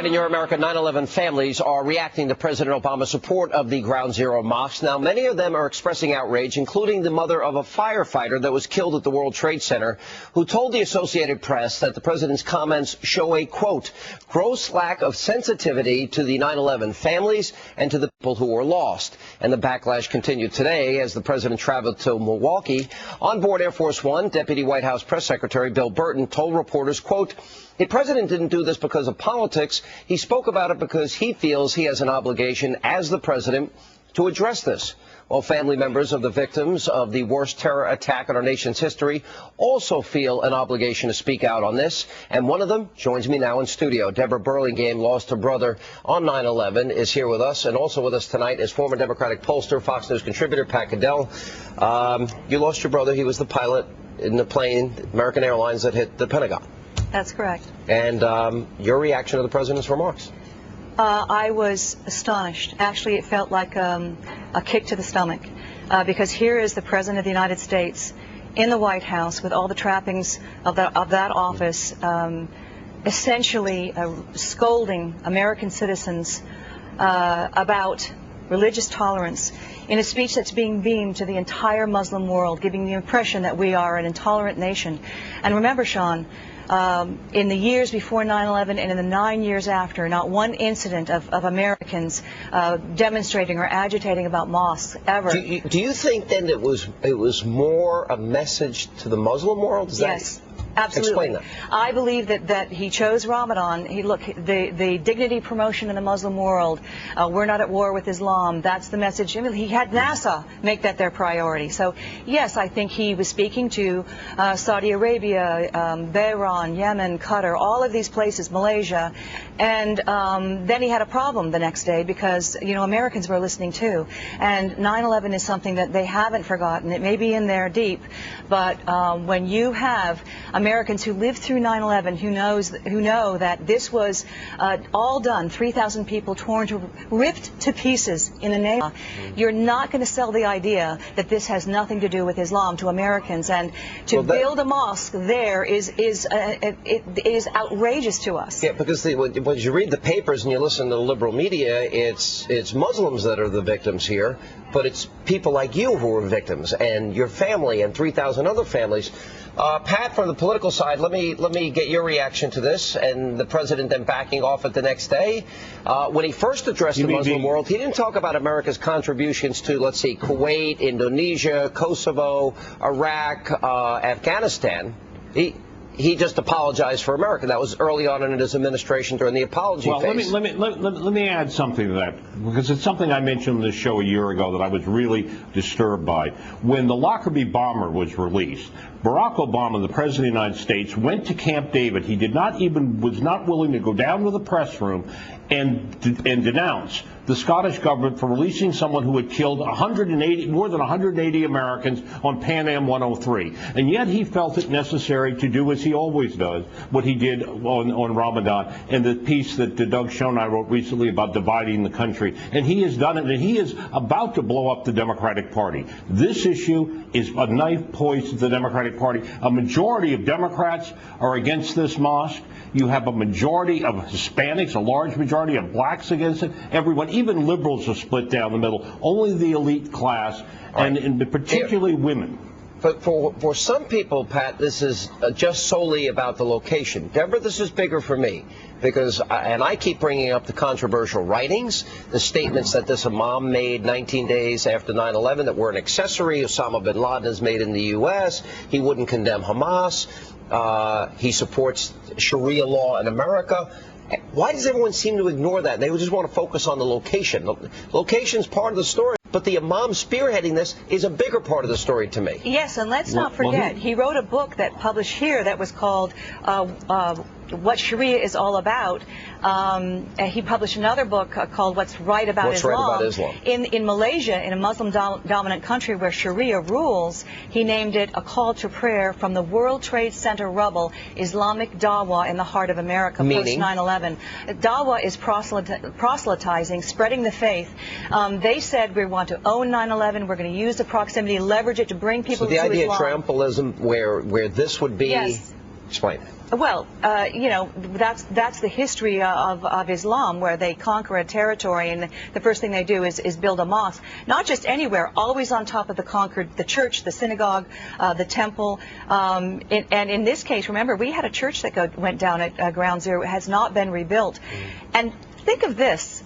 Tonight in Your America, 9/11 families are reacting to President Obama's support of the Ground Zero mosques. Now, many of them are expressing outrage, including the mother of a firefighter that was killed at the World Trade Center, who told the Associated Press that the president's comments show a, quote, gross lack of sensitivity to the 9/11 families and to the people who were lost. And the backlash continued today as the president traveled to Milwaukee. On board Air Force One, Deputy White House Press Secretary Bill Burton told reporters, quote, the president didn't do this because of politics. He spoke about it because he feels he has an obligation as the president to address this. While family members of the victims of the worst terror attack in our nation's history also feel an obligation to speak out on this. And one of them joins me now in studio. Debra Burlingame lost her brother on 9/11, is here with us. And also with us tonight is former Democratic pollster, Fox News contributor Pat Caddell. You lost your brother. He was the pilot in the plane, American Airlines, that hit the Pentagon. That's correct. And your reaction to the president's remarks? I was astonished. Actually, it felt like a kick to the stomach, because here is the President of the United States in the White House with all the trappings of that office, essentially scolding American citizens about religious tolerance in a speech that's being beamed to the entire Muslim world, giving the impression that we are an intolerant nation. And remember, Sean, in the years before 9/11 and in the 9 years after, not one incident of Americans demonstrating or agitating about mosques ever. Do you think then it was more a message to the Muslim world? Yes. Absolutely. Explain that. I believe that he chose Ramadan. Look, the dignity promotion in the Muslim world, we're not at war with Islam. That's the message. I mean, he had NASA make that their priority. So, yes, I think he was speaking to Saudi Arabia, Bahrain, Yemen, Qatar, all of these places, Malaysia. And then he had a problem the next day because, you know, Americans were listening too. And 9/11 is something that they haven't forgotten. It may be in there deep, but when you have Americans who lived through 9/11, who know that this was all done, 3,000 people ripped to pieces in a nation. You're not going to sell the idea that this has nothing to do with Islam to Americans, and to build a mosque there is outrageous to us. Yeah, because when you read the papers and you listen to the liberal media, it's Muslims that are the victims here, but it's people like you who are victims, and your family and 3,000 other families. Pat, from the political side, let me get your reaction to this, and the president then backing off it the next day. When he first addressed the Muslim world, he didn't talk about America's contributions to, let's see, Kuwait, Indonesia, Kosovo, Iraq, Afghanistan. He just apologized for America. That was early on in his administration during the apology phase. Let me add something to that, because it's something I mentioned on this show a year ago that I was really disturbed by. When the Lockerbie bomber was released, Barack Obama, the President of the United States, went to Camp David. He was not willing to go down to the press room and denounce the Scottish government for releasing someone who had killed more than 180 Americans on Pan Am 103. And yet he felt it necessary to do as he always does, what he did on Ramadan, and the piece that Doug Schoen and I wrote recently about dividing the country. And he has done it, and he is about to blow up the Democratic Party. This issue is a knife poised to the Democratic Party. A majority of Democrats are against this mosque. You have a majority of Hispanics, a large majority of blacks against it. Everyone, even liberals, are split down the middle. Only the elite class, and particularly women. But for some people, Pat, this is just solely about the location. Deborah, this is bigger for me, because I keep bringing up the controversial writings, the statements that this imam made 19 days after 9/11 that were an accessory. Osama bin Laden has made in the U.S. He wouldn't condemn Hamas. He supports Sharia law in America. Why does everyone seem to ignore that? They just want to focus on the location. Location's part of the story, but the imam spearheading this is a bigger part of the story to me. Yes, and let's not forget, he wrote a book that published here that was called What Sharia is All About. He published another book called What's Right About Islam. In Malaysia, in a Muslim-dominant country where Sharia rules, he named it A Call to Prayer from the World Trade Center Rubble, Islamic Dawah in the Heart of America, post-9/11. Dawah is proselytizing, spreading the faith. They said we want to own 9/11, we're going to use the proximity, leverage it to bring people to Islam. So the idea of triumphalism, where this would be... Yes. Explain. Well, you know, that's the history of Islam, where they conquer a territory and the first thing they do is build a mosque. Not just anywhere, always on top of the church, the synagogue, the temple. And in this case, remember, we had a church that went down at Ground Zero. It has not been rebuilt. And think of this.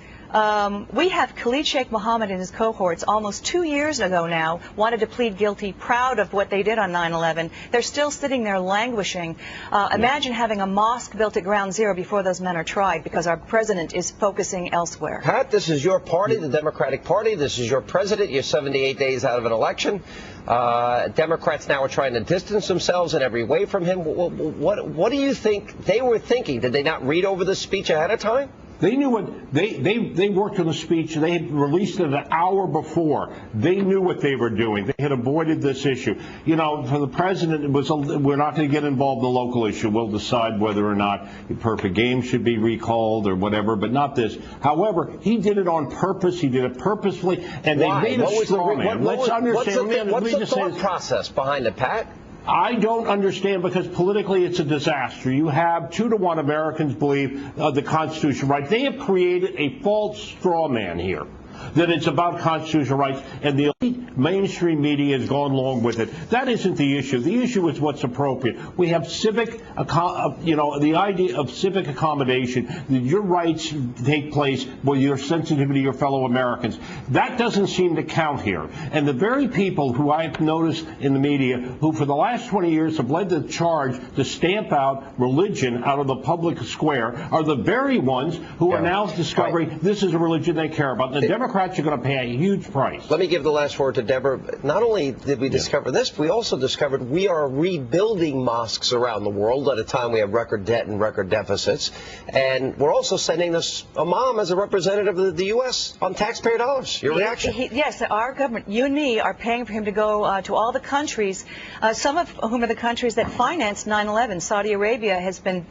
We have Khalid Sheikh Mohammed and his cohorts almost 2 years ago now wanted to plead guilty, proud of what they did on 9/11. They're still sitting there languishing. Imagine having a mosque built at Ground Zero before those men are tried because our president is focusing elsewhere. Pat, this is your party, the Democratic Party. This is your president. You're 78 days out of an election. Democrats now are trying to distance themselves in every way from him. What do you think they were thinking? Did they not read over this speech ahead of time? They knew what they worked on the speech. They had released it an hour before. They knew what they were doing. They had avoided this issue. You know, for the president, it was we're not going to get involved in the local issue. We'll decide whether or not the Perfect Game should be recalled or whatever, but not this. However, he did it on purpose. He did it purposefully, and Why? They made a straw man. Let's understand. What's the thought process behind it, Pat? I don't understand, because politically it's a disaster. You have 2-to-1 Americans believe the Constitution right. They have created a false straw man here, that it's about constitutional rights, and the elite mainstream media has gone along with it. That isn't the issue. The issue is what's appropriate. We have the idea of civic accommodation, that your rights take place with your sensitivity to your fellow Americans. That doesn't seem to count here. And the very people who I've noticed in the media, who for the last 20 years have led the charge to stamp out religion out of the public square, are the very ones who are now discovering this is a religion they care about. The Democrats are going to pay a huge price. Let me give the last word to Debra. Not only did we discover this, we also discovered we are rebuilding mosques around the world at a time we have record debt and record deficits. And we're also sending this imam as a representative of the U.S. on taxpayer dollars. Your reaction? Yes, our government, you and me, are paying for him to go to all the countries, some of whom are the countries that financed 9/11. Saudi Arabia has been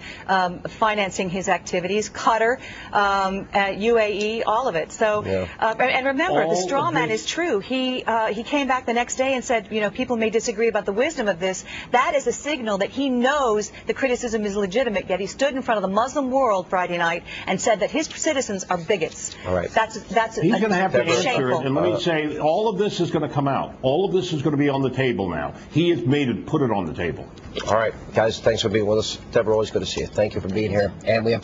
financing his activities, Qatar, UAE, all of it. So. And remember, the straw man is true. He came back the next day and said, you know, people may disagree about the wisdom of this. That is a signal that he knows the criticism is legitimate, yet he stood in front of the Muslim world Friday night and said that his citizens are bigots. All right. That's He's going to have to answer shameful. it. And let me say, all of this is going to come out. All of this is going to be on the table now. He has put it on the table. All right, guys, thanks for being with us. Debra, always good to see you. Thank you for being here. And we have